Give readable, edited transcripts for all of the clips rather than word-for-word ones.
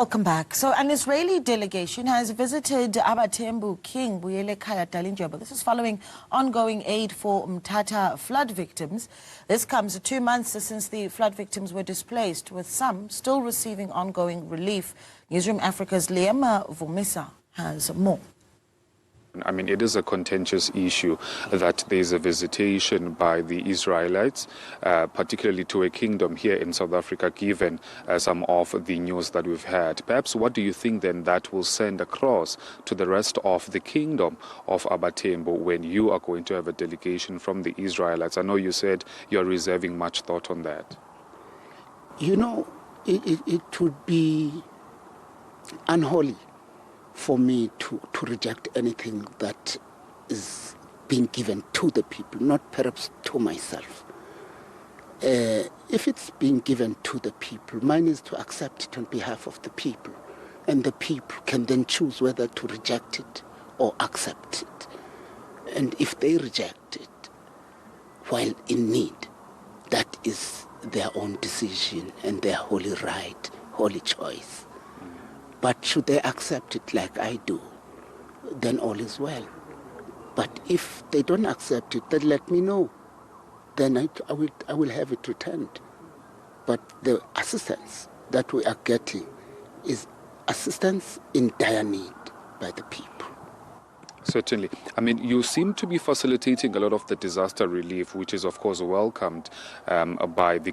Welcome back. So an Israeli delegation has visited Abatembu King Buyelekhaya Dalindyebo. This is following ongoing aid for Mthatha flood victims. This comes 2 months since the flood victims were displaced, with some still receiving ongoing relief. Newsroom Africa's Liam Vumisa has more. I mean, it is a contentious issue that there is a visitation by the Israelites, particularly to a kingdom here in South Africa, given some of the news that we've had. Perhaps what do you think then that will send across to the rest of the kingdom of Abatembu when you are going to have a delegation from the Israelites? I know you said you're reserving much thought on that. You know, it would be unholy for me to reject anything that is being given to the people, not perhaps to myself. If it's being given to the people, mine is to accept it on behalf of the people, and the people can then choose whether to reject it or accept it. And if they reject it while in need, that is their own decision and their holy right, holy choice. But should they accept it like I do, then all is well. But if they don't accept it, then let me know. Then I will have it returned. But the assistance that we are getting is assistance in dire need by the people. Certainly. I mean, you seem to be facilitating a lot of the disaster relief, which is, of course, welcomed by the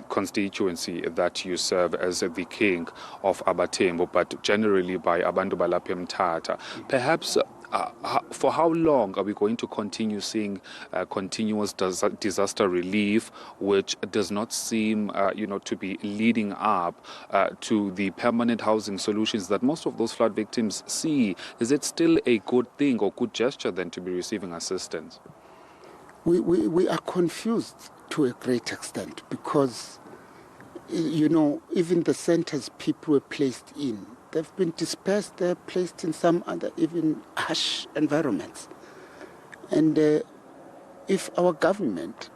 constituency that you serve as the king of Abatembu, but generally by Abantu Balapha Mthatha. Perhaps for how long are we going to continue seeing continuous disaster relief, which does not seem, to be leading up to the permanent housing solutions that most of those flood victims see? Is it still a good thing or good gesture then to be receiving assistance? We are confused to a great extent because, even the centers people were placed in, they've been dispersed, they're placed in some other even harsh environments. And if our government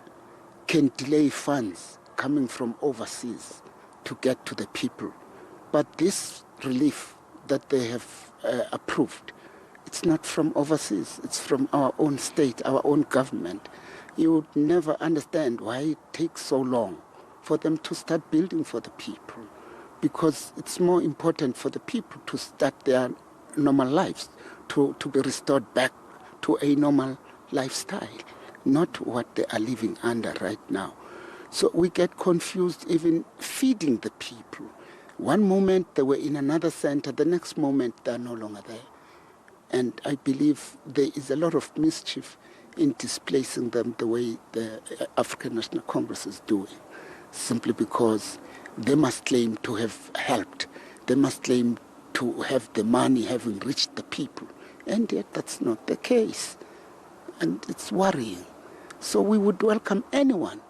can delay funds coming from overseas to get to the people, but this relief that they have approved, it's not from overseas, it's from our own state, our own government. You would never understand why it takes so long for them to start building for the people, because it's more important for the people to start their normal lives, to be restored back to a normal lifestyle, not what they are living under right now. So we get confused even feeding the people. One moment they were in another center, the next moment they're no longer there. And I believe there is a lot of mischief in displacing them the way the African National Congress is doing, simply because they must claim to have helped. They must claim to have the money having reached the people. And yet that's not the case. And it's worrying. So we would welcome anyone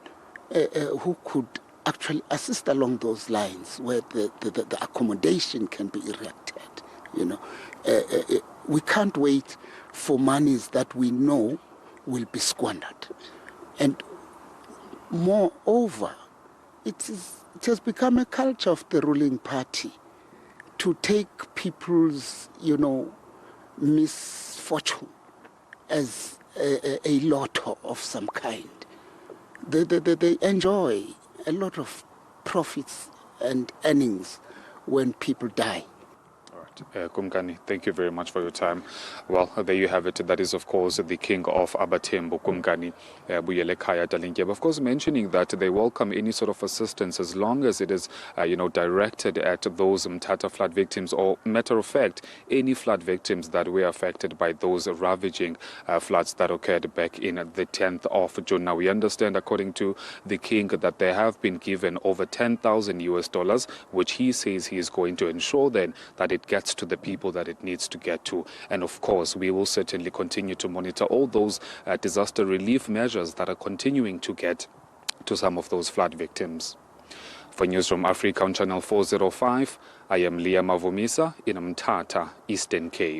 who could actually assist along those lines where the accommodation can be erected. We can't wait for monies that we know will be squandered. And moreover, it has become a culture of the ruling party to take people's, misfortune as a lotto of some kind. They enjoy a lot of profits and earnings when people die. Kumkani, thank you very much for your time. Well, there you have it. That is, of course, the king of Abatembu, Kumkani Buyelekhaya Dalindyebo. Of course, mentioning that they welcome any sort of assistance as long as it is, directed at those Mthatha flood victims, or matter of fact, any flood victims that were affected by those ravaging floods that occurred back in the 10th of June. Now, we understand, according to the king, that they have been given over $10,000, which he says he is going to ensure then that it gets to the people that it needs to get to. And of course, we will certainly continue to monitor all those disaster relief measures that are continuing to get to some of those flood victims. For Newsroom Africa on Channel 405, I am Liam Vumisa in Mthatha, Eastern Cape.